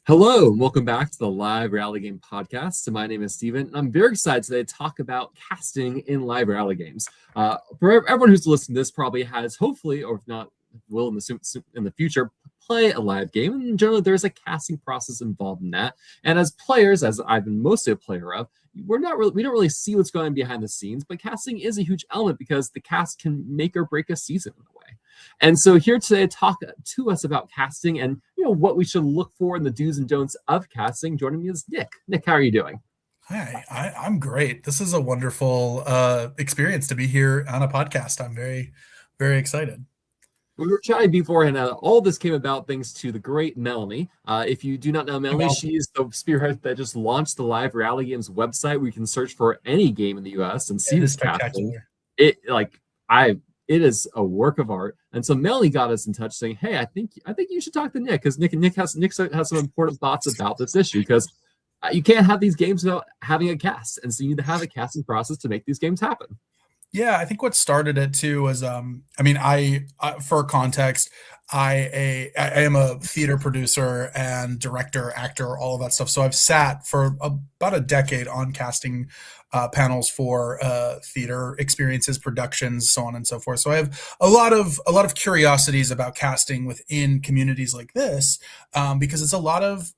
Hello, and welcome back to the Live Rally Game Podcast. My name is Steven, and I'm very excited today to talk about casting in live rally games. For everyone who's listening to this, probably has hopefully, or if not, will in the future, play a live game. And generally, there's a casting process involved in that. And as players, as I've been mostly a player of, we don't really see what's going on behind the scenes, but casting is a huge element because the cast can make or break a season in a way. And so here today to talk to us about casting and what we should look for in the do's and don'ts of casting. Joining me is Nick. Nick, how are you doing? Hi, I'm great. This is a wonderful experience to be here on a podcast. I'm very, very excited. We were chatting beforehand. All this came about thanks to the great Melanie. If you do not know Melanie, she is the spearhead that just launched the Live Rally Games website where you can search for any game in the U.S. and see this casting. It is a work of art. And so Melanie got us in touch saying, hey, I think you should talk to Nick, because Nick has some important thoughts about this issue, because you can't have these games without having a cast. And so you need to have a casting process to make these games happen. Yeah, I think what started it too was, for context, I am a theater producer and director, actor, all of that stuff. So I've sat for about a decade on casting panels for theater experiences, productions, so on and so forth. So I have a lot of curiosities about casting within communities like this, because it's a lot of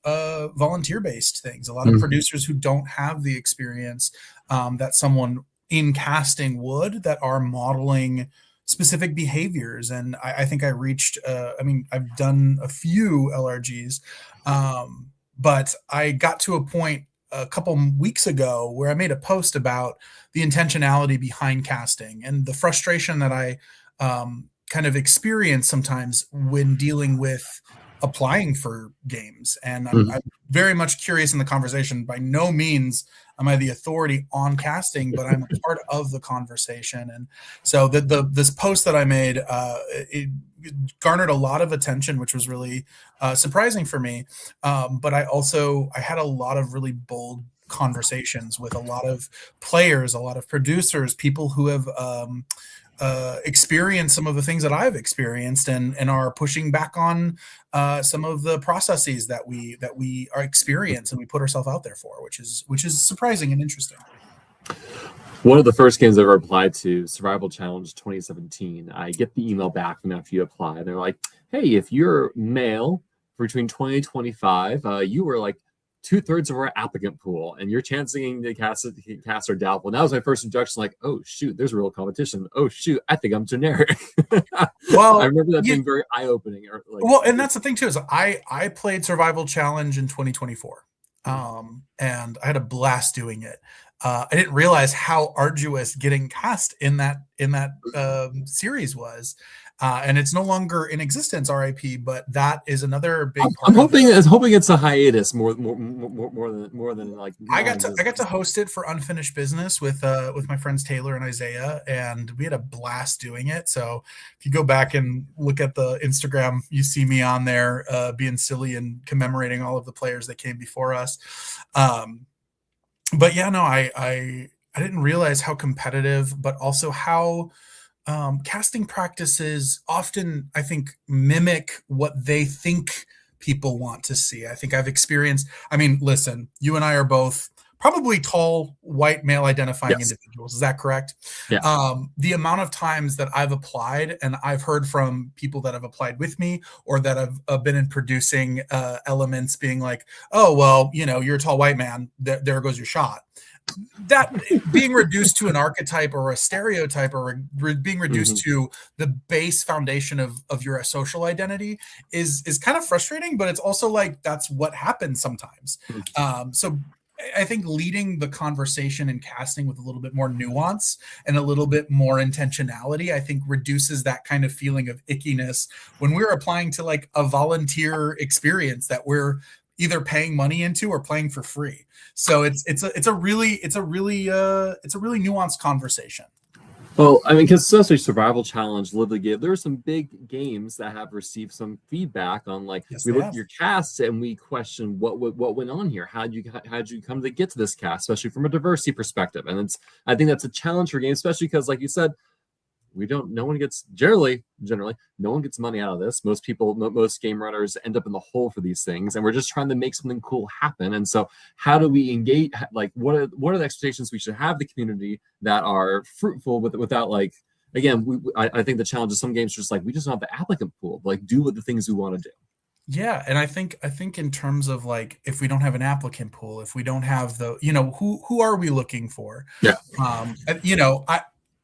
volunteer-based things. A lot of producers who don't have the experience that someone in casting would, that are modeling specific behaviors. And I think I reached, I've done a few LRGs, but I got to a point a couple weeks ago where I made a post about the intentionality behind casting and the frustration that I kind of experience sometimes when dealing with applying for games. And I'm very much curious in the conversation. By no means am I the authority on casting, but I'm a part of the conversation. And so this post that I made, it garnered a lot of attention, which was really surprising for me. But I had a lot of really bold conversations with a lot of players, a lot of producers, people who have experience some of the things that I've experienced, and are pushing back on some of the processes that we are experience and we put ourselves out there for, which is surprising and interesting. One of the first games I ever applied to, Survival Challenge 2017, I get the email back from after you apply, and they're like, hey, if you're male between 20 and 25, you were like 2/3 of our applicant pool, and your chances to cast are doubtful. And that was my first introduction. Like, oh shoot, there's real competition. Oh shoot, I think I'm generic. Well, I remember that being very eye-opening. And that's the thing too, is I played Survival Challenge in 2024, and I had a blast doing it. I didn't realize how arduous getting cast in that series was. And it's no longer in existence, RIP. But that is another big part. I'm hoping it's a hiatus more than like. I got to host it for Unfinished Business with my friends Taylor and Isaiah, and we had a blast doing it. So if you go back and look at the Instagram, you see me on there being silly and commemorating all of the players that came before us. But yeah, no, I didn't realize how competitive, but also how casting practices often, I think, mimic what they think people want to see. I think I've experienced, listen, you and I are both probably tall, white, male identifying individuals. Is that correct? Yeah. The amount of times that I've applied, and I've heard from people that have applied with me or that have been in producing elements being like, oh, well, you're a tall white man. There goes your shot. That being reduced to an archetype or a stereotype, or being reduced to the base foundation of your social identity is kind of frustrating, but it's also like, that's what happens sometimes. So I think leading the conversation and casting with a little bit more nuance and a little bit more intentionality, I think reduces that kind of feeling of ickiness when we're applying to like a volunteer experience that we're either paying money into or playing for free. So it's a really nuanced conversation. Well, because especially Survival Challenge, Live the Game, there are some big games that have received some feedback on, like, we look at your cast and we question what went on here. How'd you come to get to this cast, especially from a diversity perspective? And I think that's a challenge for games, especially because, like you said, no one gets, generally, no one gets money out of this. Most people, most game runners end up in the hole for these things, and we're just trying to make something cool happen. And so how do we engage, like, what are the expectations we should have the community that are fruitful without, like, again, I think the challenge of some games is just like, we just don't have the applicant pool, like, do what the things we want to do. Yeah, and I think in terms of, like, if we don't have an applicant pool, if we don't have the, who are we looking for? Yeah.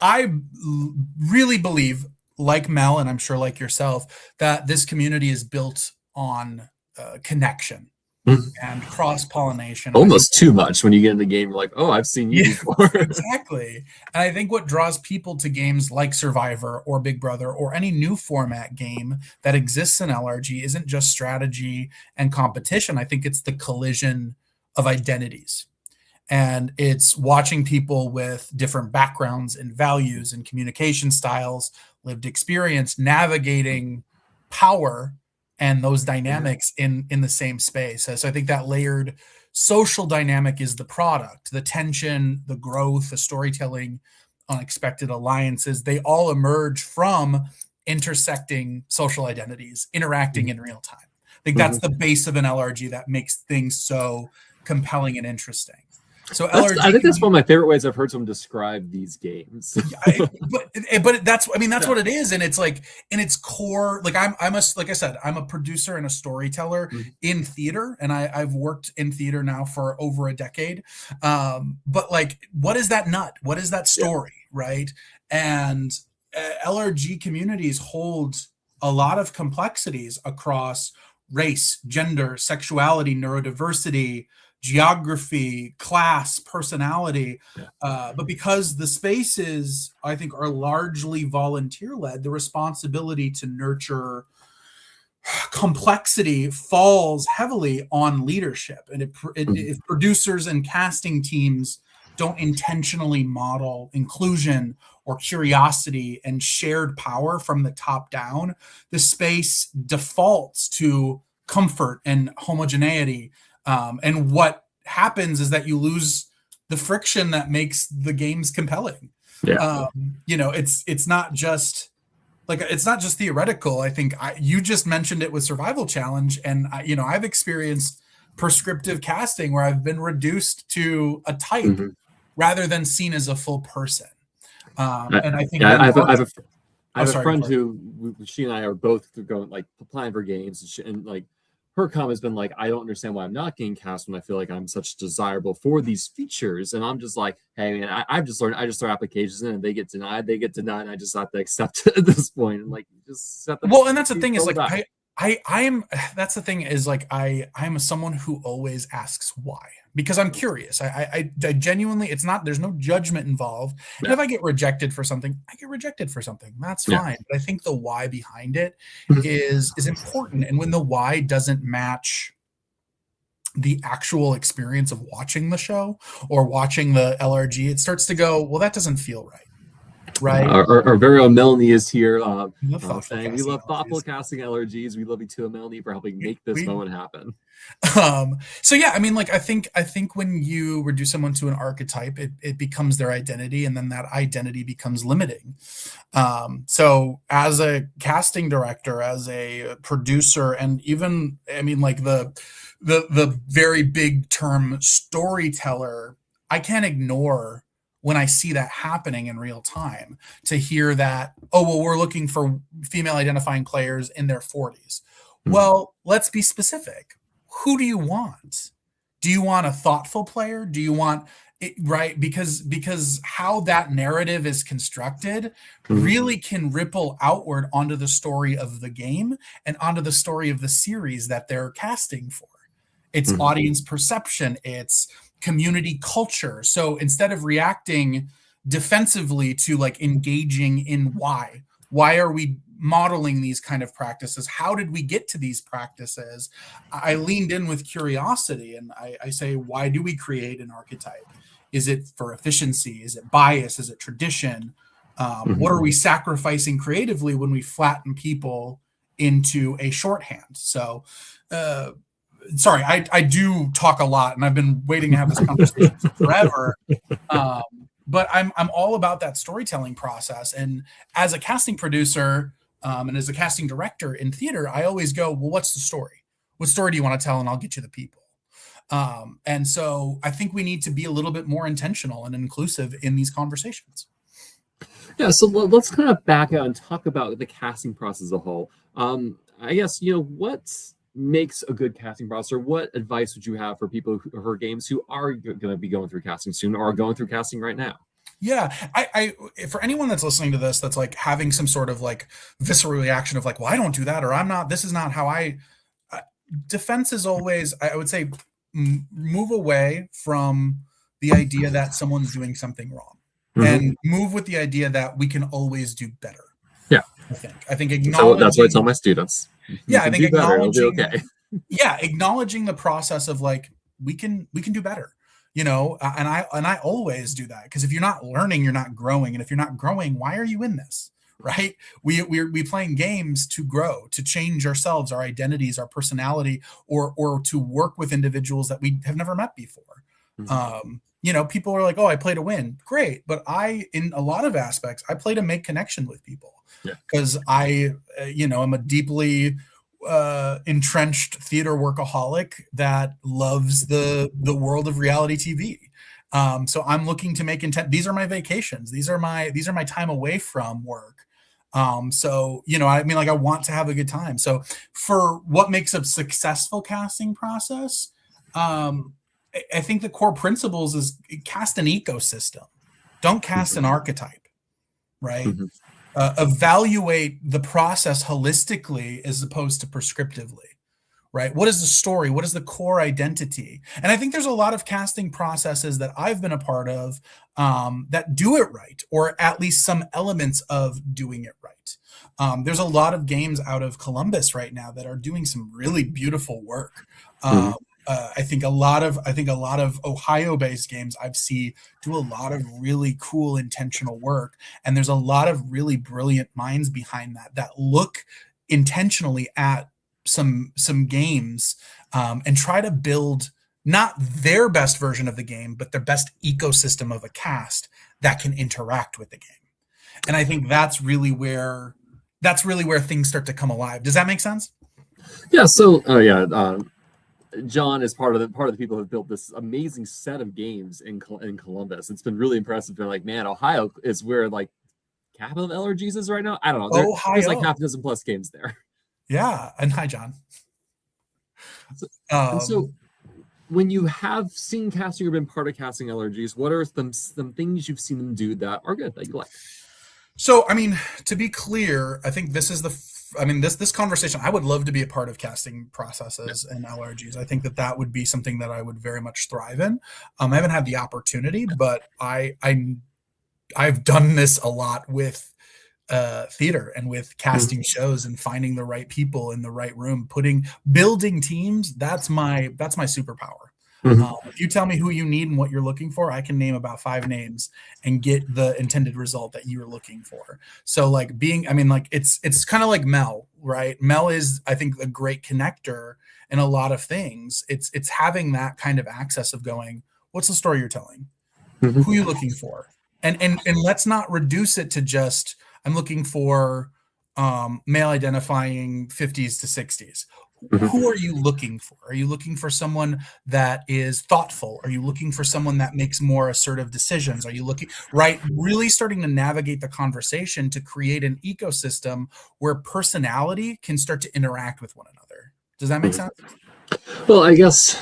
I really believe, like Mel, and I'm sure like yourself, that this community is built on connection and cross-pollination. Almost too much when you get in the game. You're like, oh, I've seen you before. Exactly. And I think what draws people to games like Survivor or Big Brother or any new format game that exists in LRG isn't just strategy and competition. I think it's the collision of identities. And it's watching people with different backgrounds and values and communication styles, lived experience, navigating power and those dynamics in the same space. So I think that layered social dynamic is the product, the tension, the growth, the storytelling, unexpected alliances. They all emerge from intersecting social identities, interacting in real time. I think that's the base of an LRG that makes things so compelling and interesting. So LRG, I think that's one of my favorite ways I've heard someone describe these games. but that's what it is, and it's like in its core. Like like I said, I'm a producer and a storyteller in theater, and I've worked in theater now for over a decade. But like, what is that nut? What is that story, right? And LRG communities hold a lot of complexities across race, gender, sexuality, neurodiversity, geography, class, personality, but because the spaces, I think, are largely volunteer-led, the responsibility to nurture complexity falls heavily on leadership. And if producers and casting teams don't intentionally model inclusion or curiosity and shared power from the top down, the space defaults to comfort and homogeneity. And what happens is that you lose the friction that makes the games compelling. Yeah. It's not just theoretical. I think you just mentioned it with Survival Challenge, and I've experienced prescriptive casting where I've been reduced to a type rather than seen as a full person. And I think I have a friend sorry. who she and I are both going, like, applying for games, and like, her comment has been like, I don't understand why I'm not getting cast when I feel like I'm such desirable for these features. And I'm just like, hey, man, I just throw applications in, and they get denied. And I just have to accept it at this point. And like, just set the well, and that's the thing is, like, that's the thing is, like, I'm someone who always asks why, because I'm curious. I genuinely, there's no judgment involved. And if I get rejected for something, I get rejected for something. That's fine. But I think the why behind it is important. And when the why doesn't match the actual experience of watching the show or watching the LRG, it starts to go, well, that doesn't feel right. Right. Our very own Melanie is here saying we love thoughtful LRGs. casting LRGs. We love you too, Melanie, for helping make this moment happen. So yeah, I mean, like, I think when you reduce someone to an archetype, it becomes their identity, and then that identity becomes limiting. So as a casting director, as a producer, and even, I mean, like, the very big term storyteller, I can't ignore when I see that happening in real time, to hear that, oh, well, we're looking for female identifying players in their 40s. Well, let's be specific. Who do you want? Do you want a thoughtful player? Do you want it, right? Because how that narrative is constructed really can ripple outward onto the story of the game and onto the story of the series that they're casting for. It's audience perception. It's community culture. So instead of reacting defensively to, like, engaging in why are we modeling these kind of practices? How did we get to these practices? I leaned in with curiosity, and I say, why do we create an archetype? Is it for efficiency? Is it bias? Is it tradition? What are we sacrificing creatively when we flatten people into a shorthand? So, sorry, I do talk a lot, and I've been waiting to have this conversation forever. but I'm all about that storytelling process. And as a casting producer, and as a casting director in theater, I always go, well, what's the story? What story do you want to tell? And I'll get you the people. And so I think we need to be a little bit more intentional and inclusive in these conversations. Yeah, so let's kind of back out and talk about the casting process as a whole. I guess, what makes a good casting process, or what advice would you have for people who games who are going to be going through casting soon or are going through casting right now? Yeah, I for anyone that's listening to this, that's like having some sort of like visceral reaction of like, well, I don't do that, or I'm not, this is not how defense is always, I would say, move away from the idea that someone's doing something wrong, and move with the idea that we can always do better. Yeah, I think acknowledging, so that's what I tell my students. Yeah, I think acknowledging, okay. Yeah, acknowledging the process of like, we can do better, and I always do that, because if you're not learning, you're not growing, and if you're not growing, why are you in this? Right? We playing games to grow, to change ourselves, our identities, our personality, or to work with individuals that we have never met before. People are like, oh, I play to win. Great. But in a lot of aspects, I play to make connection with people, because I'm a deeply entrenched theater workaholic that loves the world of reality TV. So I'm looking to make intent. These are my vacations. These are my time away from work. I want to have a good time. So for what makes a successful casting process, I think the core principles is cast an ecosystem. Don't cast an archetype, right? Evaluate the process holistically as opposed to prescriptively, right? What is the story? What is the core identity? And I think there's a lot of casting processes that I've been a part of that do it right, or at least some elements of doing it right. There's a lot of games out of Columbus right now that are doing some really beautiful work. I think a lot of Ohio-based games I've seen do a lot of really cool intentional work, and there's a lot of really brilliant minds behind that look intentionally at some games and try to build not their best version of the game, but their best ecosystem of a cast that can interact with the game. And I think that's really where things start to come alive. Does that make sense? Yeah. So, John is part of the people who have built this amazing set of games in Columbus. It's been really impressive. Been like, man, Ohio is where like capital of LRGs is right now. I don't know. There's like half a dozen plus games there. Yeah, and hi, John. So when you have seen casting or been part of casting LRGs, what are some things you've seen them do that are good that you like? So, I mean, to be clear, I think this is this conversation, I would love to be a part of casting processes and LRGs. I think that would be something that I would very much thrive in. I haven't had the opportunity, but I've done this a lot with theater and with casting shows and finding the right people in the right room, building teams. That's my superpower. If you tell me who you need and what you're looking for, I can name about 5 names and get the intended result that you're looking for. So like it's kind of like Mel, right? Mel is, I think, a great connector in a lot of things. It's having that kind of access of going, what's the story you're telling? Who are you looking for? And let's not reduce it to just, I'm looking for male identifying 50s to 60s. Who are you looking for? Are you looking for someone that is thoughtful? Are you looking for someone that makes more assertive decisions? Are you looking, right? Really starting to navigate the conversation to create an ecosystem where personality can start to interact with one another. Does that make sense? Well, I guess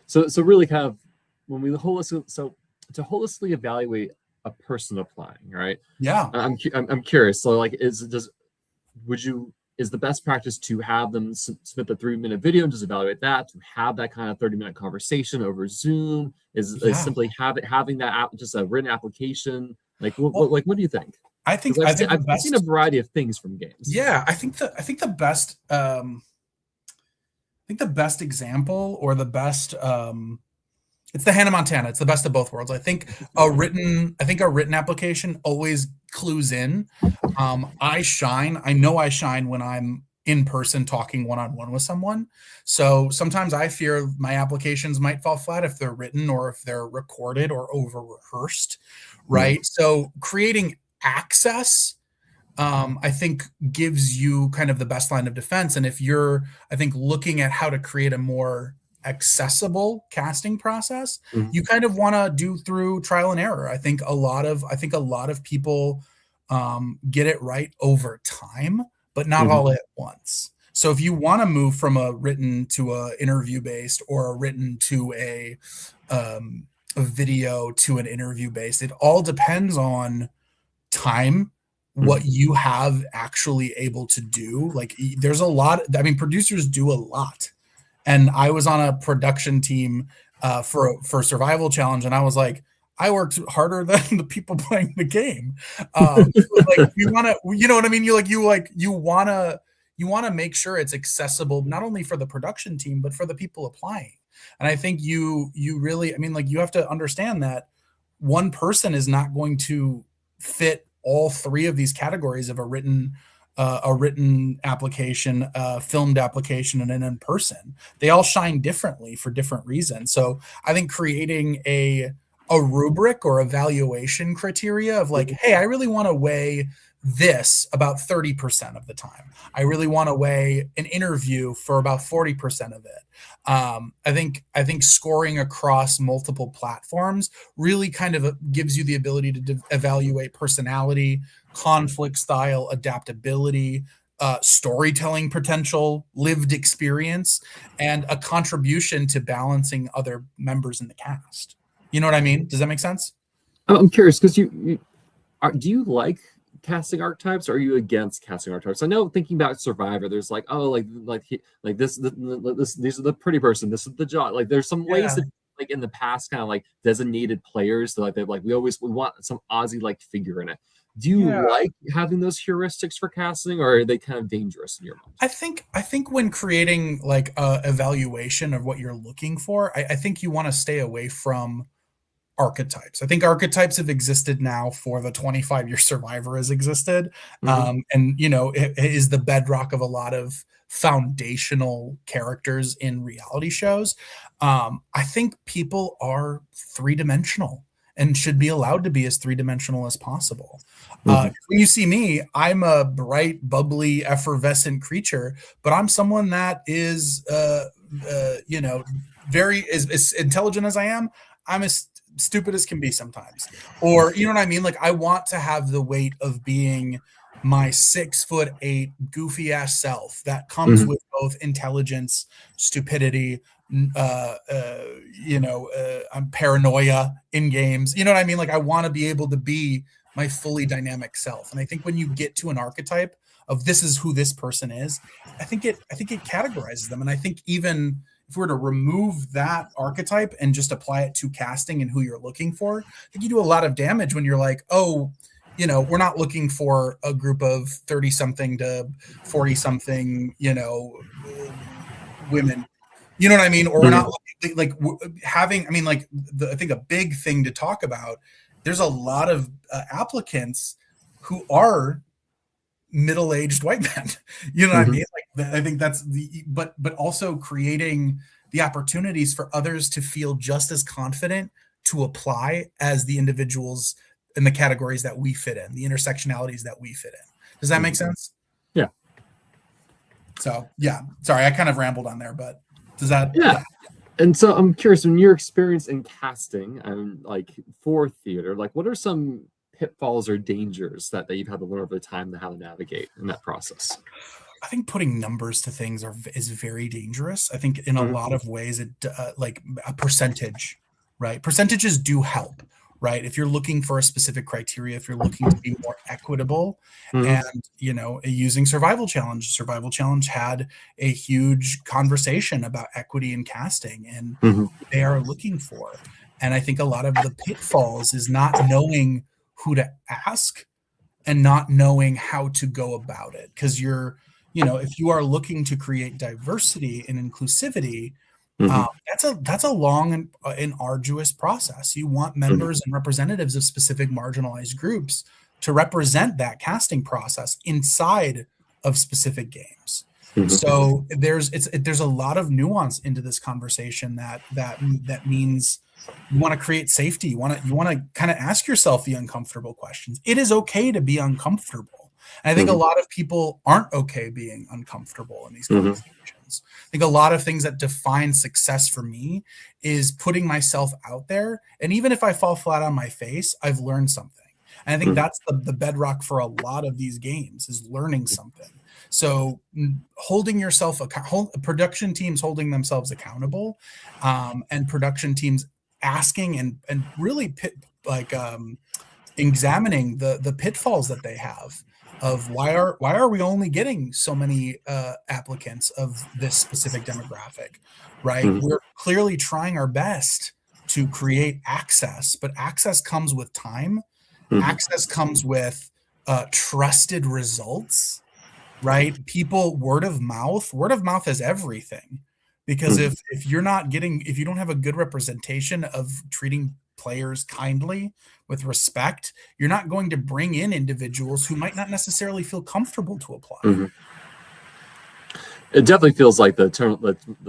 so really kind of when we to holistically evaluate a person applying, right? Yeah. I'm curious. So like is the best practice to have them submit the 3-minute video and just evaluate that, to have that kind of 30-minute conversation over Zoom? Is simply having that just a written application? Like what do you think? I've seen a variety of things from games. Yeah, I think the best example, or the best it's the Hannah Montana. It's the best of both worlds. I think a written application always clues in. I know I shine when I'm in person talking one-on-one with someone. So sometimes I fear my applications might fall flat if they're written or if they're recorded or over rehearsed, right? So creating access, I think, gives you kind of the best line of defense. And if you're, I think, looking at how to create a more accessible casting process, you kind of want to do through trial and error. I think a lot of people get it right over time, but not all at once. So if you want to move from a written to a interview based, or a written to a video to an interview based, it all depends on time, what you have actually able to do. Like, there's a lot. I mean, producers do a lot. And I was on a production team for Survival Challenge, and I was like, I worked harder than the people playing the game. Like, we want to, you know what I mean? You want to make sure it's accessible, not only for the production team, but for the people applying. And I think you really, I mean, like, you have to understand that one person is not going to fit all three of these categories of a written application, a filmed application, and an in-person. They all shine differently for different reasons. So I think creating a rubric or evaluation criteria of like, hey, I really want to weigh this about 30% of the time. I really want to weigh an interview for about 40% of it. I think scoring across multiple platforms really kind of gives you the ability to evaluate personality, conflict style, adaptability, storytelling potential, lived experience, and a contribution to balancing other members in the cast. You know what I mean? Does that make sense? I'm curious, because do you like casting archetypes, or are you against casting archetypes? I know, thinking about Survivor, there's like, oh, this these are the pretty person, this is the job. Like, there's some ways that, like, in the past, kind of like designated players, so like they we want some Aussie like figure in it. Do you like having those heuristics for casting, or are they kind of dangerous in your mind? I think when creating like a evaluation of what you're looking for, I think you want to stay away from archetypes. I think archetypes have existed now for the 25-year Survivor has existed. And, you know, it is the bedrock of a lot of foundational characters in reality shows. I think people are three-dimensional and should be allowed to be as three-dimensional as possible. When you see me, I'm a bright, bubbly, effervescent creature, but I'm someone that is, you know, very as intelligent as I am. I'm as stupid as can be sometimes. Or, you know what I mean? Like, I want to have the weight of being my 6'8" goofy ass self that comes with both intelligence, stupidity, I'm paranoia in games. You know what I mean? Like, I want to be able to be my fully dynamic self. And I think when you get to an archetype of this is who this person is, I think it categorizes them. And I think even if we were to remove that archetype and just apply it to casting and who you're looking for, I think you do a lot of damage when you're like, oh, you know, we're not looking for a group of 30-something to 40-something, you know, women. You know what I mean? Or we're not looking, like having, I mean, like, I think a big thing to talk about, there's a lot of applicants who are middle-aged white men. You know what I mean? Like, I think that's but also creating the opportunities for others to feel just as confident to apply as the individuals in the categories that we fit in, the intersectionalities that we fit in. Does that make sense? Yeah. So, yeah, sorry, I kind of rambled on there, but does that? Yeah. And so I'm curious, in your experience in casting and like for theater, like, what are some pitfalls or dangers that you've had to learn over time to how to navigate in that process? I think putting numbers to things is very dangerous. I think in a lot of ways, it like a percentage, right? Percentages do help, right? If you're looking for a specific criteria, if you're looking to be more equitable, and, you know, using Survival Challenge had a huge conversation about equity in casting and what they are looking for. And I think a lot of the pitfalls is not knowing who to ask and not knowing how to go about it. Because if you are looking to create diversity and inclusivity, that's a long and arduous process. You want members and representatives of specific marginalized groups to represent that casting process inside of specific games. So there's a lot of nuance into this conversation that means you want to create safety. You want to kind of ask yourself the uncomfortable questions. It is okay to be uncomfortable. And I think a lot of people aren't okay being uncomfortable in these conversations. I think a lot of things that define success for me is putting myself out there. And even if I fall flat on my face, I've learned something. And I think that's the bedrock for a lot of these games, is learning something. So holding yourself, production teams holding themselves accountable, and production teams asking and really examining the pitfalls that they have of why are we only getting so many applicants of this specific demographic, right? We're clearly trying our best to create access, but access comes with time. Access comes with trusted results, right? People, word of mouth is everything. Because if you don't have a good representation of treating players kindly with respect, you're not going to bring in individuals who might not necessarily feel comfortable to apply. It definitely feels like the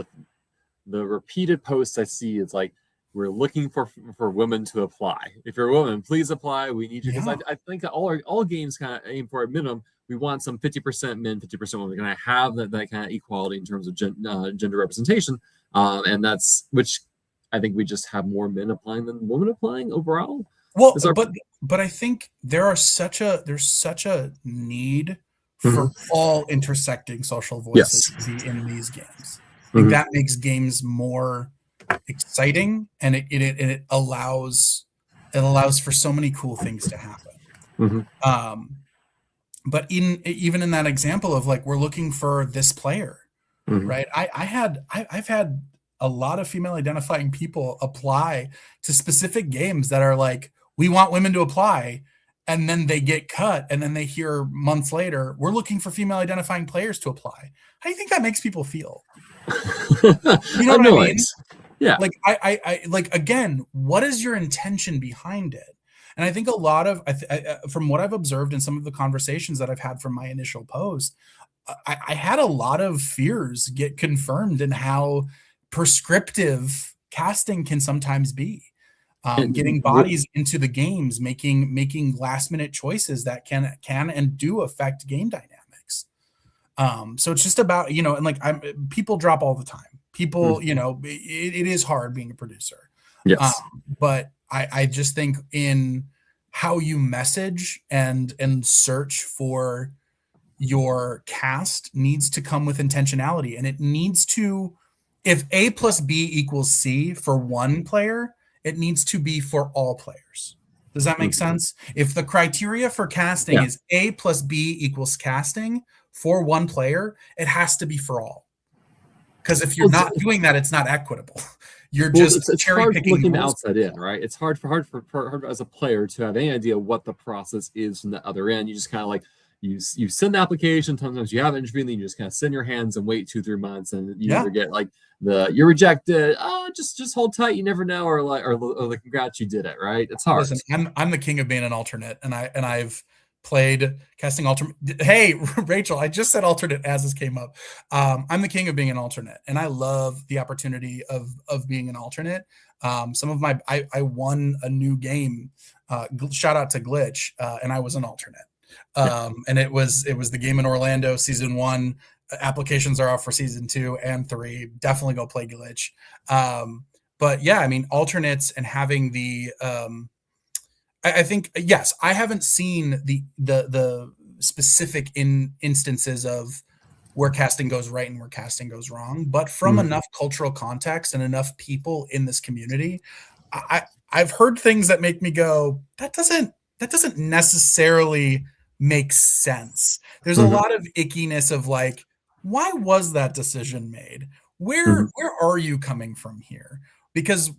repeated posts I see is like, we're looking for women to apply. If you're a woman, please apply. We need you. Because I think that all games kind of aim for a minimum. We want some 50% men, 50% women. We're going to have that kind of equality in terms of gender representation. And that's, which I think we just have more men applying than women applying overall. Well, but I think there's such a need for all intersecting social voices to be in these games. I think that makes games more exciting, and it allows for so many cool things to happen. But even in that example of like, we're looking for this player, right? I've had a lot of female identifying people apply to specific games that are like, we want women to apply, and then they get cut, and then they hear months later, we're looking for female identifying players to apply. How do you think that makes people feel? You know what I mean? Yeah. Like I like, again, what is your intention behind it? And I think a lot of, from what I've observed in some of the conversations that I've had from my initial post, I had a lot of fears get confirmed in how prescriptive casting can sometimes be. Getting bodies into the games, making last minute choices that can and do affect game dynamics. So it's just about, and like, people drop all the time. People, it is hard being a producer. Yes. But I just think in how you message and search for your cast needs to come with intentionality, and it needs to, if A plus B equals C for one player, it needs to be for all players. Does that make sense? If the criteria for casting is A plus B equals casting for one player, it has to be for all. Because if you're not doing that, it's not equitable. You're just cherry picking. Looking outside in, right? It's hard as a player to have any idea what the process is from the other end. You just kind of like, you send the application. Sometimes you have an interview, and then you just kind of sit in your hands and wait 2-3 months, and you either get like you're rejected. Oh, just hold tight. You never know, or the congrats, you did it, right? It's hard. Listen, I'm the king of being an alternate, and I've played casting alternate. Hey, Rachel, I just said alternate as this came up. I'm the king of being an alternate, and I love the opportunity of being an alternate. Some of my I won a new game. Shout out to Glitch, and I was an alternate. And it was the game in Orlando, season 1. Applications are out for season 2 and 3. Definitely go play Glitch. But yeah, I mean, alternates and having the I think, yes, I haven't seen the specific instances of where casting goes right and where casting goes wrong, but from enough cultural context and enough people in this community, I've heard things that make me go, that doesn't necessarily make sense. There's a lot of ickiness of like, why was that decision made? Where are you coming from here? Because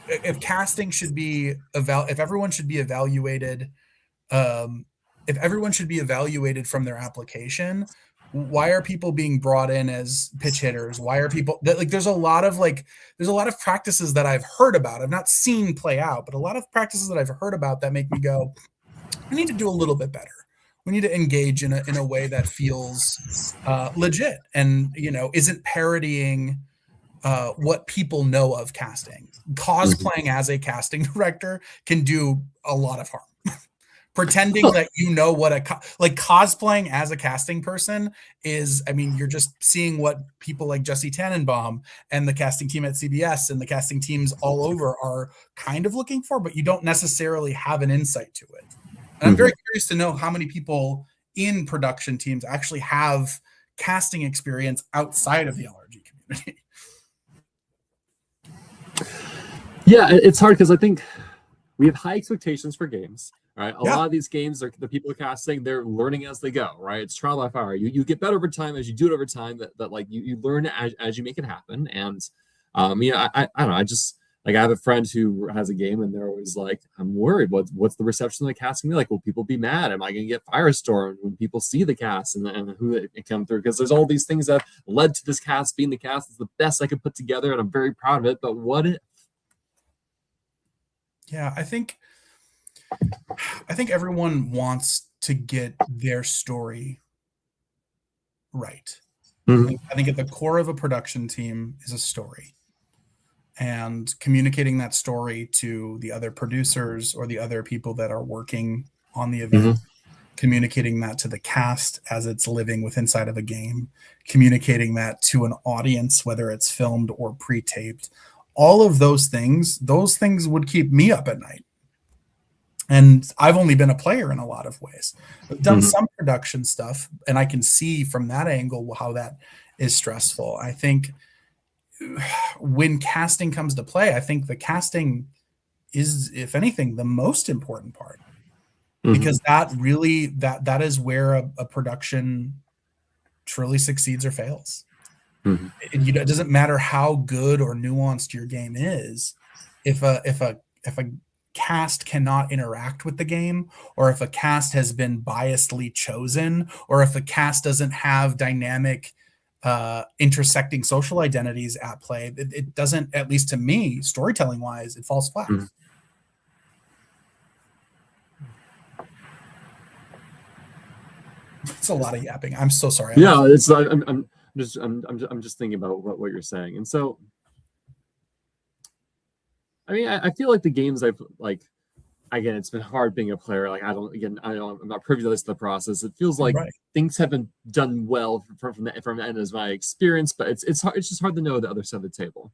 if casting should be if everyone should be evaluated, if everyone should be evaluated from their application, why are people being brought in as pitch hitters? Why are people like, there's a lot of practices that I've heard about. I've not seen play out, but a lot of practices that I've heard about that make me go, I need to do a little bit better. engage in a way that feels legit and isn't parodying what people know of casting. Cosplaying as a casting director can do a lot of harm. Pretending that what cosplaying as a casting person is, you're just seeing what people like Jesse Tannenbaum and the casting team at CBS and the casting teams all over are kind of looking for, but you don't necessarily have an insight to it. And I'm very curious to know how many people in production teams actually have casting experience outside of the LRG community. Yeah, it's hard because I think we have high expectations for games. Right, a lot of these games are the people casting. They're learning as they go. Right, it's trial by fire. You get better over time as you do it over time. That like you learn as you make it happen. And I don't know. I just I have a friend who has a game, and they're always like, I'm worried. What's the reception of the casting like? Will people be mad? Am I going to get firestormed when people see the cast and who it come through? Because there's all these things that led to this cast being the cast. It's the best I could put together, and I'm very proud of it. But what if? Yeah, I think everyone wants to get their story right. I think at the core of a production team is a story, and communicating that story to the other producers or the other people that are working on the event, communicating that to the cast as it's living with inside of a game, communicating that to an audience, whether it's filmed or pre-taped. All of those things would keep me up at night. And I've only been a player in a lot of ways. I've done some production stuff, and I can see from that angle how that is stressful. I think when casting comes to play, I think the casting is, if anything, the most important part, because that really that is where a production truly succeeds or fails. It doesn't matter how good or nuanced your game is, if a cast cannot interact with the game, or if a cast has been biasedly chosen, or if a cast doesn't have dynamic intersecting social identities at play, it doesn't, at least to me, storytelling wise, it falls flat. It's a lot of yapping. I'm so sorry. Yeah, it's I'm just thinking about what you're saying. And so I feel like the games I've again, it's been hard being a player. I'm not privy to the process. It feels like things haven't done well from the end as my experience, but it's hard. It's just hard to know the other side of the table.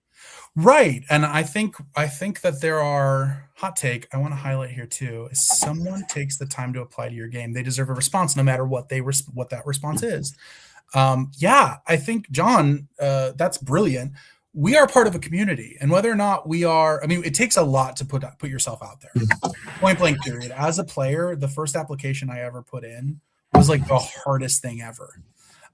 Right. And I think that there are hot take I want to highlight here too. Is someone takes the time to apply to your game, they deserve a response, no matter what that response is. I think, John, that's brilliant. We are part of a community, and whether or not we are, it takes a lot to put yourself out there. Point blank period. As a player, the first application I ever put in was like the hardest thing ever.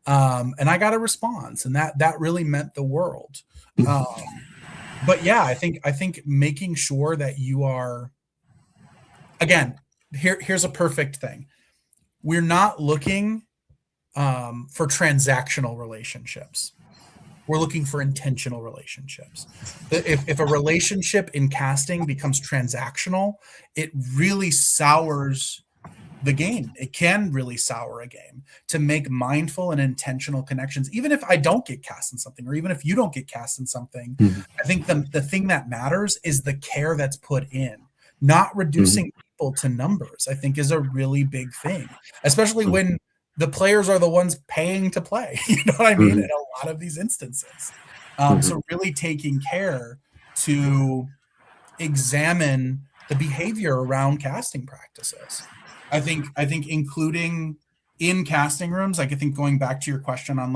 And I got a response, and that really meant the world. But yeah, I think making sure that you are, again, here's a perfect thing. We're not looking for transactional relationships. We're looking for intentional relationships. If a relationship in casting becomes transactional, it really sours the game. It can really sour a game. To make mindful and intentional connections, even if I don't get cast in something, or even if you don't get cast in something, I think the thing that matters is the care that's put in. Not reducing people to numbers, I think, is a really big thing, especially when the players are the ones paying to play. You know what I mean? In a lot of these instances. So really taking care to examine the behavior around casting practices. I think including in casting rooms, I think going back to your question on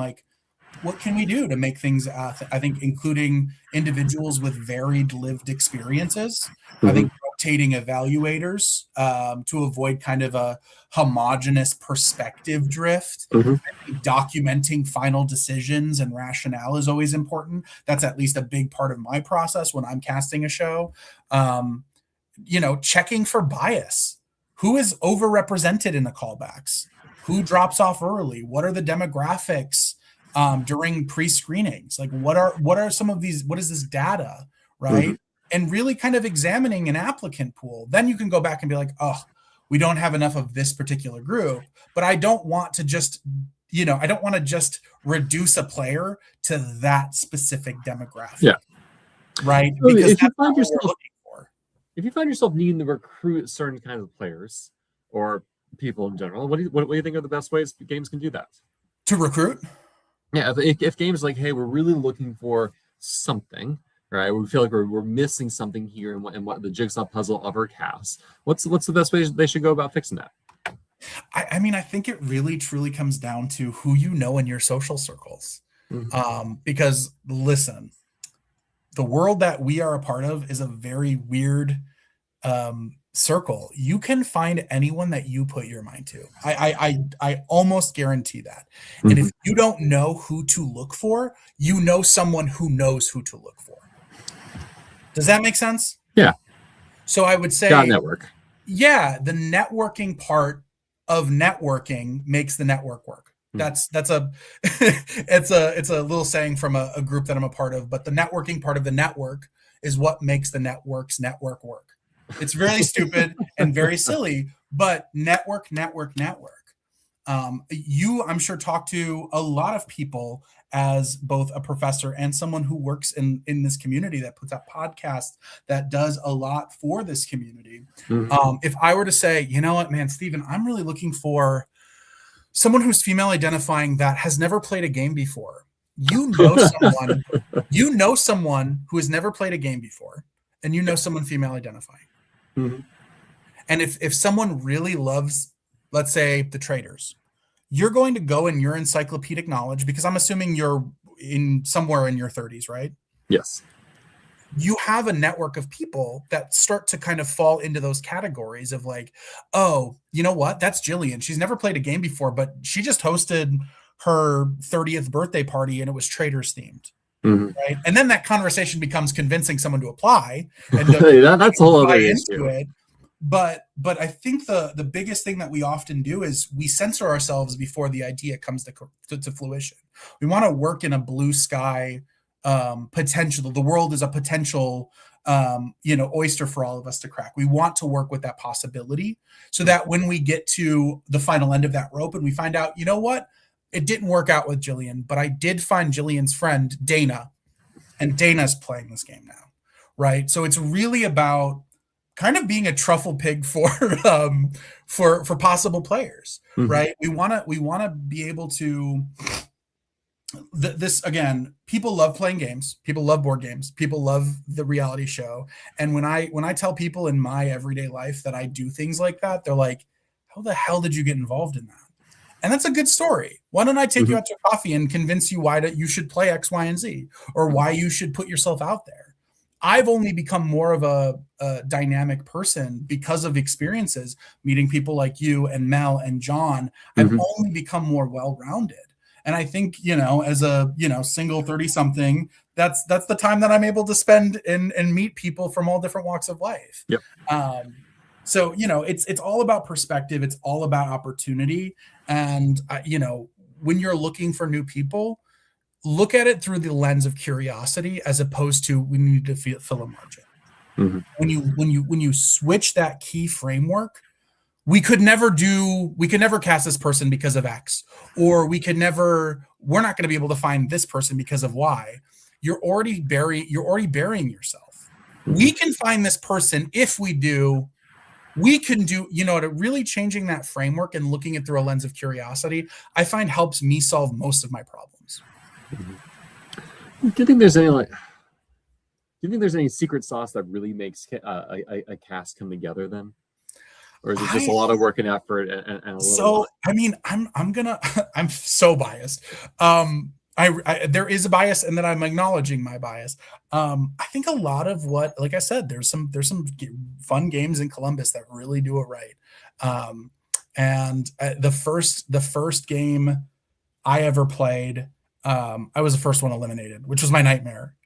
what can we do to make things, I think including individuals with varied lived experiences. I think rotating evaluators to avoid kind of a homogenous perspective drift. Documenting final decisions and rationale is always important. That's at least a big part of my process when I'm casting a show. Checking for bias. Who is overrepresented in the callbacks? Who drops off early? What are the demographics during pre-screenings? What are some of these? What is this data, right? And really kind of examining an applicant pool. Then you can go back and be like, oh, we don't have enough of this particular group. But I don't want to just, I don't want to just reduce a player to that specific demographic. Yeah. Right? So Because if that's not what we're looking for. If you find yourself needing to recruit certain kinds of players or people in general, what do you think are the best ways games can do that? To recruit? Yeah, if games like, hey, we're really looking for something, right? We feel like we're missing something here in what the jigsaw puzzle of our cast. What's the best way they should go about fixing that? I mean, I think it really truly comes down to who you know in your social circles. Because listen, the world that we are a part of is a very weird circle. You can find anyone that you put your mind to. I almost guarantee that. And if you don't know who to look for, you know someone who knows who to look for. Does that make sense? Yeah. So I would say network. Yeah, the networking part of networking makes the network work. That's a it's a little saying from a group that I'm a part of, but the networking part of the network is what makes the network work. It's very stupid and very silly, but network. You, I'm sure, talk to a lot of people as both a professor and someone who works in this community that puts out podcasts, that does a lot for this community. If I were to say, you know what, man, Steven, I'm really looking for someone who's female identifying that has never played a game before. You know someone who has never played a game before, and you know someone female identifying. And if someone really loves, let's say, the traders, you're going to go in your encyclopedic knowledge, because I'm assuming you're somewhere in your 30s, right? Yes. You have a network of people that start to kind of fall into those categories of like, oh, you know what? That's Jillian. She's never played a game before, but she just hosted her 30th birthday party and it was traders themed. Right. And then that conversation becomes convincing someone to apply. And that's a whole other issue. But I think the biggest thing that we often do is we censor ourselves before the idea comes to fruition. We want to work in a blue sky potential. The world is a potential oyster for all of us to crack. We want to work with that possibility so that when we get to the final end of that rope and we find out, you know what, it didn't work out with Jillian, but I did find Jillian's friend Dana, and Dana's playing this game now, right? So it's really about kind of being a truffle pig for possible players, right? We want to be able to. This again, people love playing games, people love board games, people love the reality show. And when I tell people in my everyday life that I do things like that, they're like, how the hell did you get involved in that? And that's a good story. Why don't I take you out to coffee and convince you why you should play X, Y, and Z, or why you should put yourself out there? I've only become more of a dynamic person because of experiences, meeting people like you and Mel and John. I've only become more well-rounded. And I think, as a, single 30-something, that's the time that I'm able to spend and meet people from all different walks of life. Yep. So, it's all about perspective. It's all about opportunity. And, when you're looking for new people, look at it through the lens of curiosity, as opposed to we need to fill a margin. When you switch that key framework, we could never cast this person because of X, or we're not going to be able to find this person because of Y. You're already burying yourself. We can find this person. If we do, we can do, to really changing that framework and looking at through a lens of curiosity, I find helps me solve most of my problems. Do you think there's any secret sauce that really makes a cast come together then? Or is it just a lot of work and effort and a little so, I mean, I'm so biased. There is a bias, and then I'm acknowledging my bias. I think a lot of what, like I said, there's some fun games in Columbus that really do it right. And the first game I ever played, I was the first one eliminated, which was my nightmare.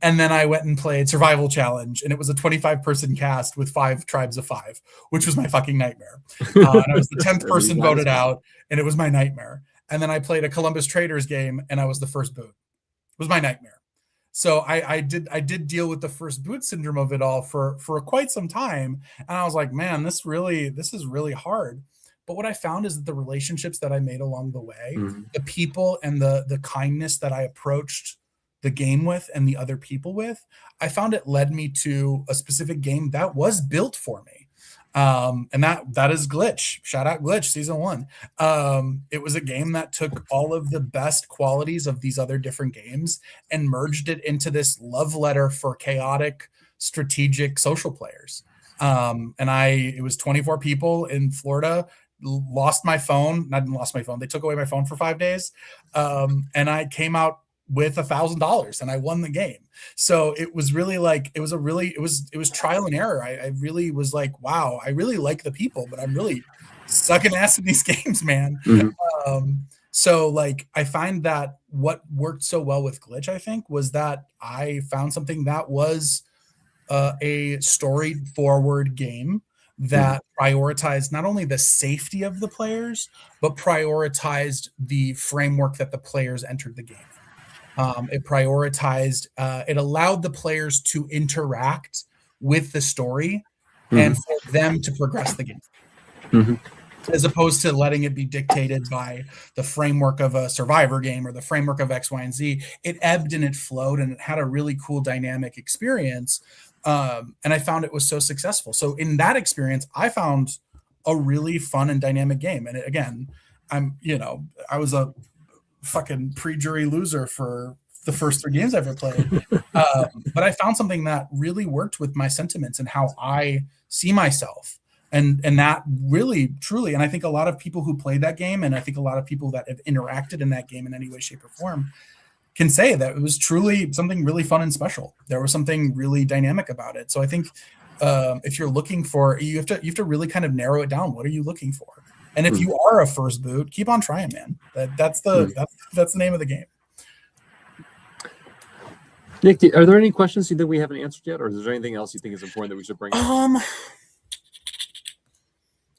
And then I went and played Survival Challenge, and it was a 25-person cast with 5 tribes of 5, which was my fucking nightmare. And I was the 10th person voted out, and it was my nightmare. And then I played a Columbus Traders game, and I was the first boot. It was my nightmare. So I did deal with the first boot syndrome of it all for quite some time, and I was like, man, this is really hard. But what I found is that the relationships that I made along the way, the people and the kindness that I approached the game with and the other people with, I found it led me to a specific game that was built for me. And that is Glitch. Shout out Glitch season 1. It was a game that took all of the best qualities of these other different games and merged it into this love letter for chaotic, strategic social players. It was 24 people in Florida. Lost my phone. Not lost my phone. They took away my phone for 5 days. And I came out with $1,000 and I won the game. So it was really like, it was trial and error. I really was like, wow, I really like the people, but I'm really sucking ass in these games, man. So like, I find that what worked so well with Glitch, I think, was that I found something that was a story forward game that prioritized not only the safety of the players, but prioritized the framework that the players entered the game. It prioritized, it allowed the players to interact with the story and for them to progress the game. As opposed to letting it be dictated by the framework of a Survivor game or the framework of X, Y, and Z. It ebbed and it flowed, and it had a really cool dynamic experience. And I found it was so successful. So in that experience, I found a really fun and dynamic game. And again, I was a fucking pre-jury loser for the first 3 games I've ever played. But I found something that really worked with my sentiments and how I see myself. And that really, truly, and I think a lot of people who played that game, and I think a lot of people that have interacted in that game in any way, shape, or form, can say that it was truly something really fun and special. There was something really dynamic about it. So I think if you're looking for, you have to really kind of narrow it down. What are you looking for? And if you are a first boot, keep on trying, man. That's the name of the game. Nick, are there any questions you think we haven't answered yet, or is there anything else you think is important that we should bring up?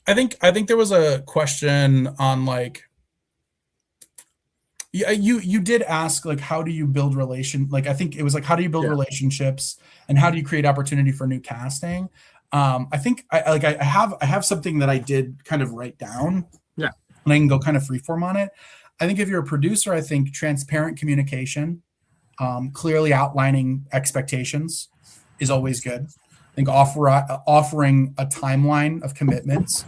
I think there was a question on like, yeah, you did ask like, how do you build I think it was like, how do you build relationships and how do you create opportunity for new casting? I think I have something that I did kind of write down. Yeah. And I can go kind of freeform on it. I think if you're a producer, I think transparent communication, clearly outlining expectations is always good. I think offering a timeline of commitments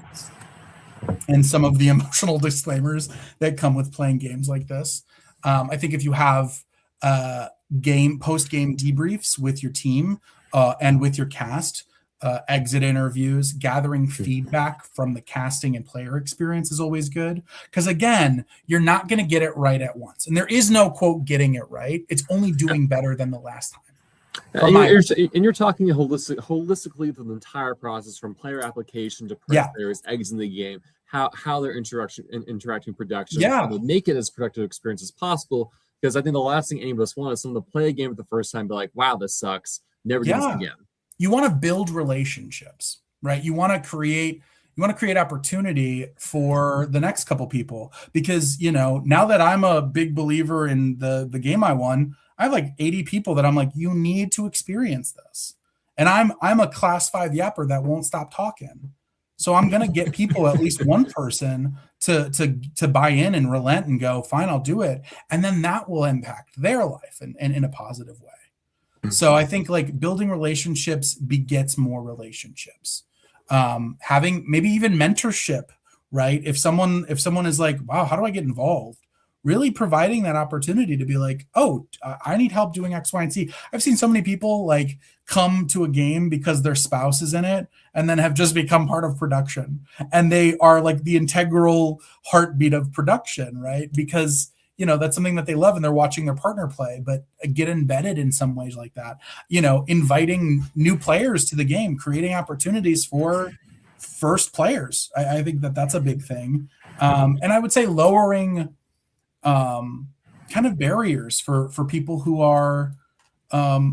and some of the emotional disclaimers that come with playing games like this. I think if you have post-game debriefs with your team and with your cast, exit interviews, gathering feedback from the casting and player experience is always good. Because again, you're not going to get it right at once. And there is no, quote, getting it right. It's only doing better than the last time. And you're talking holistically through the entire process, from player application to players exiting the game, how their interacting production, how to make it as productive experience as possible. Because I think the last thing any of us want is someone to play a game for the first time, be like, wow, this sucks. Never do this again. You want to build relationships, right? You want to create opportunity for the next couple people, because now that I'm a big believer in the game I won, I have like 80 people that I'm like, you need to experience this. And I'm a class 5 yapper that won't stop talking. So I'm going to get people, at least one person to buy in and relent and go, fine, I'll do it. And then that will impact their life and in a positive way. So I think like building relationships begets more relationships. Having maybe even mentorship, right? If someone is like, wow, how do I get involved? Really providing that opportunity to be like, oh, I need help doing X, Y, and Z. I've seen so many people like come to a game because their spouse is in it and then have just become part of production. And they are like the integral heartbeat of production, right? Because that's something that they love and they're watching their partner play, but get embedded in some ways like that. Inviting new players to the game, creating opportunities for first players. I think that's a big thing. And I would say lowering kind of barriers for people who are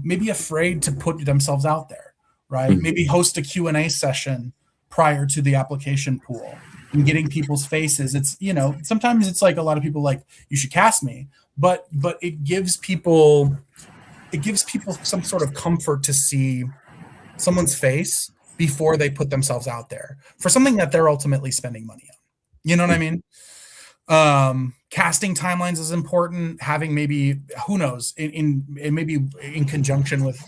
maybe afraid to put themselves out there, right? Maybe host a Q&A session prior to the application pool and getting people's faces. It's, sometimes it's like a lot of people like, you should cast me, but it gives people it gives people some sort of comfort to see someone's face before they put themselves out there for something that they're ultimately spending money on. You know what I mean? Casting timelines is important. Having maybe, who knows, in maybe in conjunction with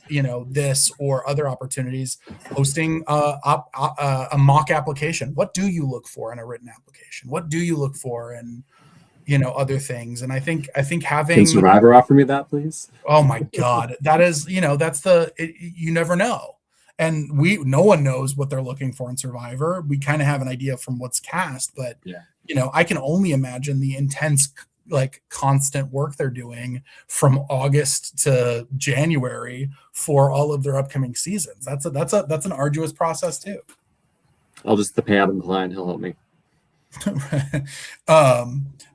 this or other opportunities, hosting a mock application. What do you look for in a written application? What do you look for in other things? And I think having, Can Survivor offer me that, please? oh my God, that is that's you never know. And no one knows what they're looking for in Survivor. We kind of have an idea from what's cast, but yeah, I can only imagine the intense, like, constant work they're doing from August to January for all of their upcoming seasons. That's an arduous process too. I'll just pay Adam Klein. He'll help me. But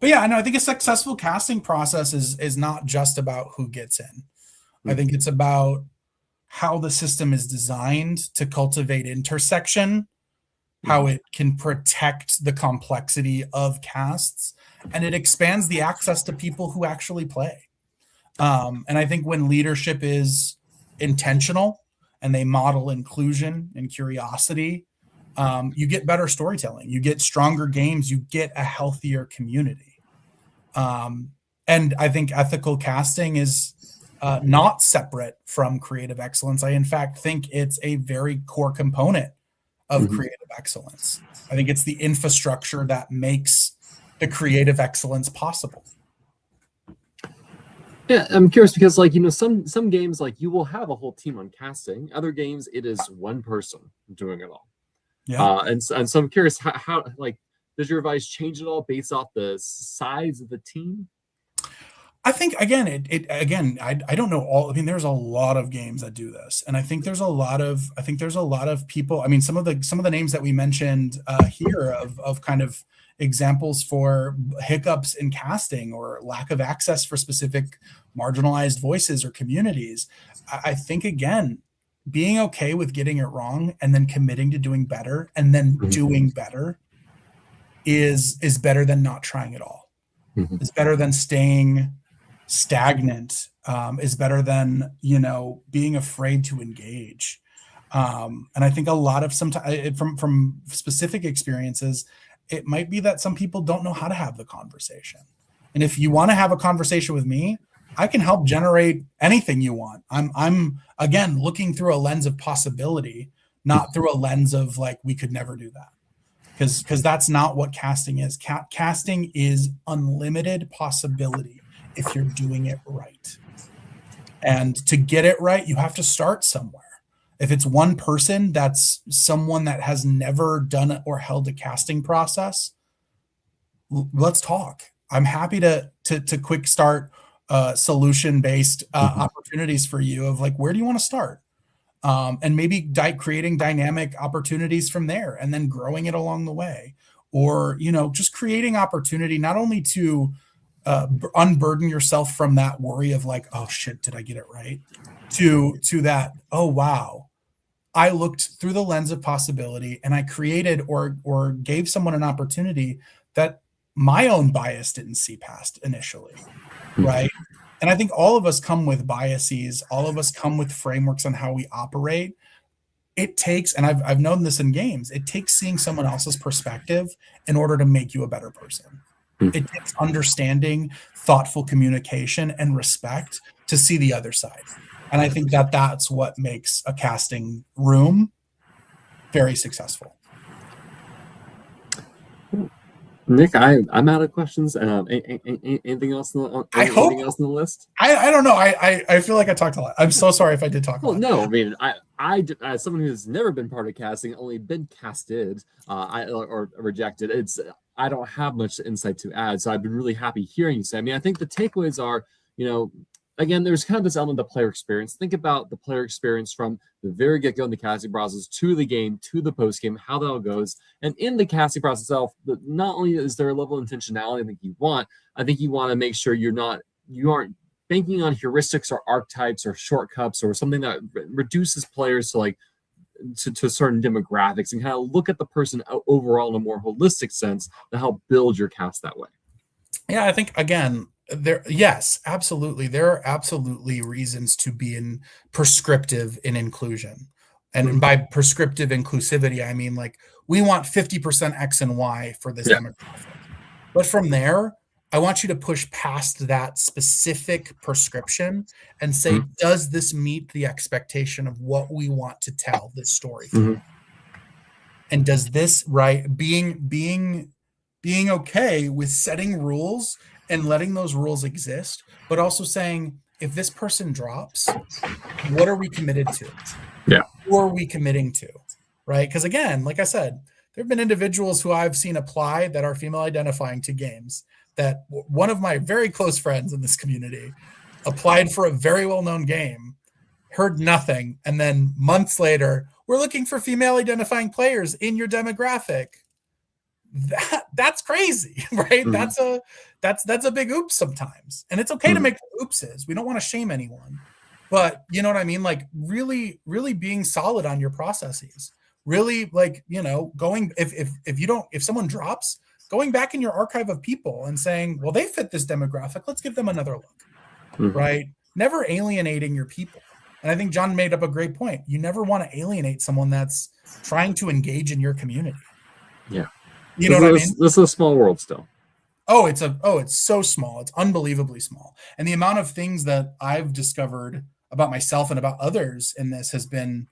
yeah, I think a successful casting process is not just about who gets in. I think it's about how the system is designed to cultivate intersection, how it can protect the complexity of casts, and it expands the access to people who actually play. And I think when leadership is intentional and they model inclusion and curiosity, you get better storytelling, you get stronger games, you get a healthier community. And I think ethical casting is not separate from creative excellence. I, in fact, think it's a very core component of creative excellence. I think it's the infrastructure that makes the creative excellence possible. Yeah, I'm curious because, like, some games, like, you will have a whole team on casting. Other games, it is one person doing it all. Yeah. And so I'm curious, how like, does your advice change at all based off the size of the team? I think, again, I don't know all. I mean, there's a lot of games that do this, and I think there's a lot of people. I mean, some of the names that we mentioned here of kind of examples for hiccups in casting or lack of access for specific marginalized voices or communities. I think, again, being okay with getting it wrong and then committing to doing better and then doing better is better than not trying at all. It's better than staying stagnant, is better than being afraid to engage. And I think a lot of sometimes from specific experiences, it might be that some people don't know how to have the conversation. And if you want to have a conversation with me, I can help generate anything you want. I'm again looking through a lens of possibility, not through a lens of like, we could never do that. Because that's not what casting is. Casting is unlimited possibility if you're doing it right. And to get it right, you have to start somewhere. If it's one person, that's someone that has never done or held a casting process, let's talk. I'm happy to quick start solution-based opportunities for you of like, where do you want to start? And maybe creating dynamic opportunities from there and then growing it along the way. Or, just creating opportunity not only to unburden yourself from that worry of like, oh shit, did I get it right? To that, oh wow, I looked through the lens of possibility and I created or gave someone an opportunity that my own bias didn't see past initially, right? And I think all of us come with biases. All of us come with frameworks on how we operate. It takes, and I've known this in games, it takes seeing someone else's perspective in order to make you a better person. It takes understanding, thoughtful communication, and respect to see the other side. And I think that's what makes a casting room very successful. Nick, I'm out of questions. Anything else on the list? I don't know. I feel like I talked a lot. I'm so sorry if I did talk a lot. No, I mean, I as someone who's never been part of casting, only been casted, or rejected. I don't have much insight to add. So I've been really happy hearing you say. I mean, I think the takeaways are, again, there's kind of this element of player experience. Think about the player experience from the very get-go in the casting process to the game, to the post-game, how that all goes. And in the casting process itself, not only is there a level of intentionality I think you want to make sure you aren't banking on heuristics or archetypes or shortcuts or something that reduces players to to certain demographics, and kind of look at the person overall in a more holistic sense to help build your cast that way. Yeah, I think, again, Yes, absolutely. There are absolutely reasons to be in prescriptive in inclusion. And Mhm. by prescriptive inclusivity, I mean like we want 50% X and Y for this Yeah. demographic. But from there, I want you to push past that specific prescription and say, Mhm. does this meet the expectation of what we want to tell this story through? Mhm. And does this right being okay with setting rules and letting those rules exist, but also saying if this person drops, what are we committed to? Yeah. Who are we committing to? Right? Because again, like I said, there have been individuals who I've seen apply that are female identifying to games that one of my very close friends in this community applied for a very well-known game, heard nothing, and then months later, we're looking for female identifying players in your demographic. That's crazy, right? Mhm. That's a big oops sometimes. And it's okay to Mhm. make oopses. We don't want to shame anyone. But you know what I mean? Like really being solid on your processes. Really like, going if you don't if someone drops, going back in your archive of people and saying, well, they fit this demographic. Let's give them another look, Mhm. right? Never alienating your people. And I think John made up a great point. You never want to alienate someone that's trying to engage in your community. Yeah. You know what I mean? This is a small world still. It's so small. It's unbelievably small. And the amount of things that I've discovered about myself and about others in this has been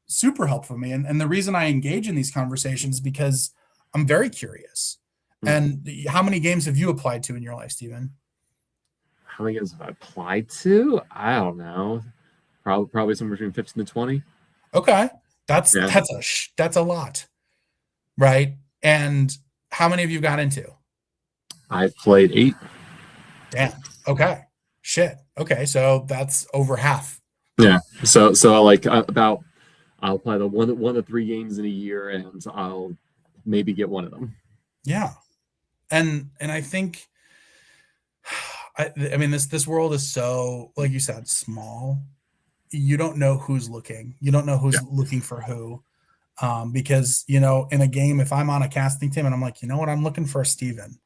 super helpful for me. And the reason I engage in these conversations is because I'm very curious. Mhm. And how many games have you applied to in your life, Stephen? How many games have I applied to? I don't know. Probably somewhere between 15 to 20. Okay. That's Yeah. that's a lot, right? And how many of you got into? I've played 8. Damn. Okay. Shit. Okay, so that's over half. Yeah. So like about I'll play the one to 3 games in a year, and I'll maybe get one of them. Yeah. And I think I mean this world is so, like you said, small. You don't know who's looking. You don't know Yeah. who's looking for who. Because in a game, if I'm on a casting team and I'm like, you know what, I'm looking for a Steven,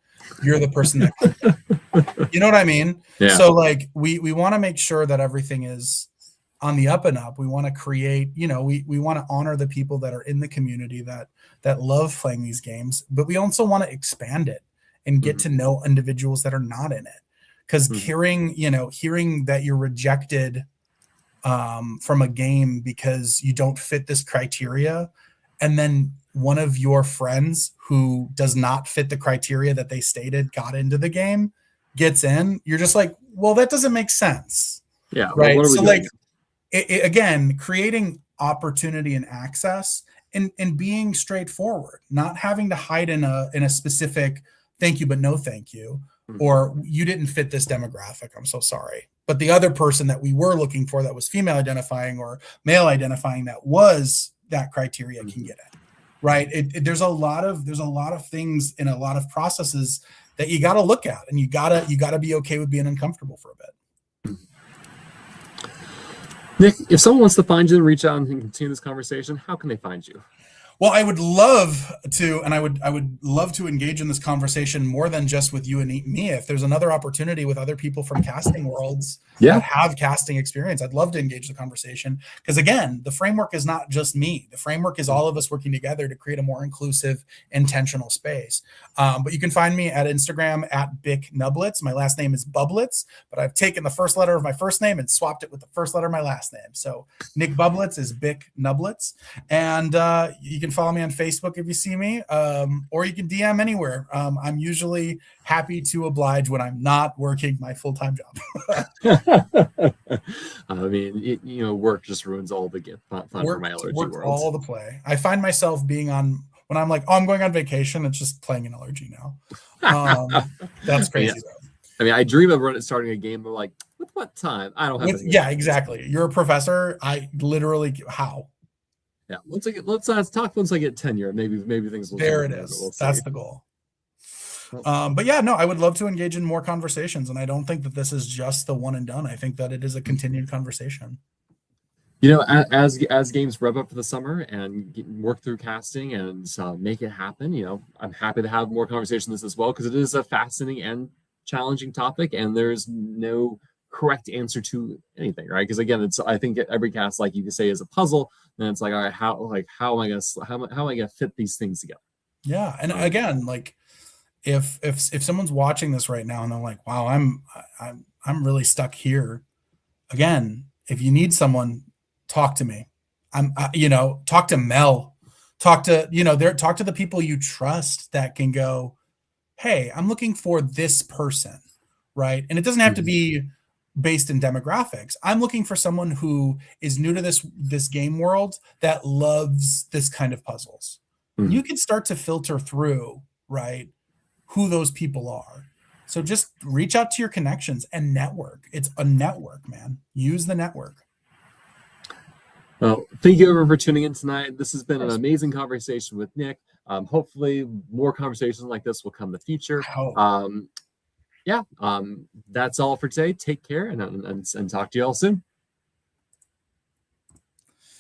you're the person that could be. You know what I mean? Yeah. So like we want to make sure that everything is on the up and up. We want to create, we want to honor the people that are in the community that love playing these games, but we also want to expand it and get Mhm. to know individuals that are not in it. Because Mhm. hearing that you're rejected from a game because you don't fit this criteria, and then one of your friends who does not fit the criteria that they stated got into the game gets in, you're just like, well, that doesn't make sense, Yeah. Well, right? what are we So like doing? again, creating opportunity and access and being straightforward, not having to hide in a specific thank you but no thank you, Mhm. or you didn't fit this demographic, I'm so sorry. But the other person that we were looking for that was female identifying or male identifying that was that criteria can Mhm. get in. Right? There's a lot of things in a lot of processes that you got to look at, and you gotta be okay with being uncomfortable for a bit. Nick, if someone wants to find you and reach out and continue this conversation, how can they find you? Well, I would love to, and I would love to engage in this conversation more than just with you and me. If there's another opportunity with other people from casting worlds Yeah. that have casting experience, I'd love to engage the conversation. Because again, the framework is not just me. The framework is all of us working together to create a more inclusive, intentional space. But you can find me at Instagram at Bick Nublets. My last name is Bublets, but I've taken the first letter of my first name and swapped it with the first letter of my last name. So Nick Bublets is Bick Nublets. And you can follow me on Facebook if you see me, or you can DM anywhere. I'm usually happy to oblige when I'm not working my full-time job. I mean, work just ruins all the fun for work my LRG work world. all the play. I find myself being on when I'm like, oh, I'm going on vacation. It's just playing an LRG now. That's Yeah. crazy though. I mean, I dream of starting a game, but like, with what time? I don't have any Yeah, interest. exactly. You're a professor. I literally how Yeah, let's talk once I get tenure. Maybe things will there change it there, but we'll is. see. That's the goal. Well, But yeah, no, I would love to engage in more conversations, and I don't think that this is just the one and done. I think that it is a continued conversation. as games rev up for the summer and work through casting and make it happen, I'm happy to have more conversation on this as well because it is a fascinating and challenging topic, and there's no correct answer to anything, right? Because again, I think every cast, like you could say, is a puzzle, and it's like, all right, how am I gonna fit these things together? Yeah, and again, like if someone's watching this right now and they're like, wow, I'm really stuck here. Again, if you need someone, talk to me. Talk to Mel, talk to talk to the people you trust that can go, hey, I'm looking for this person, right? And it doesn't have to be based in demographics. I'm looking for someone who is new to this game world that loves this kind of puzzles. You can start to filter through, right, who those people are. So just reach out to your connections and network. It's a network, man. Use the network. Well, thank you everyone for tuning in tonight. This has been an amazing conversation with Nick. Hopefully more conversations like this will come in the future. That's all for today. Take care and talk to you all soon.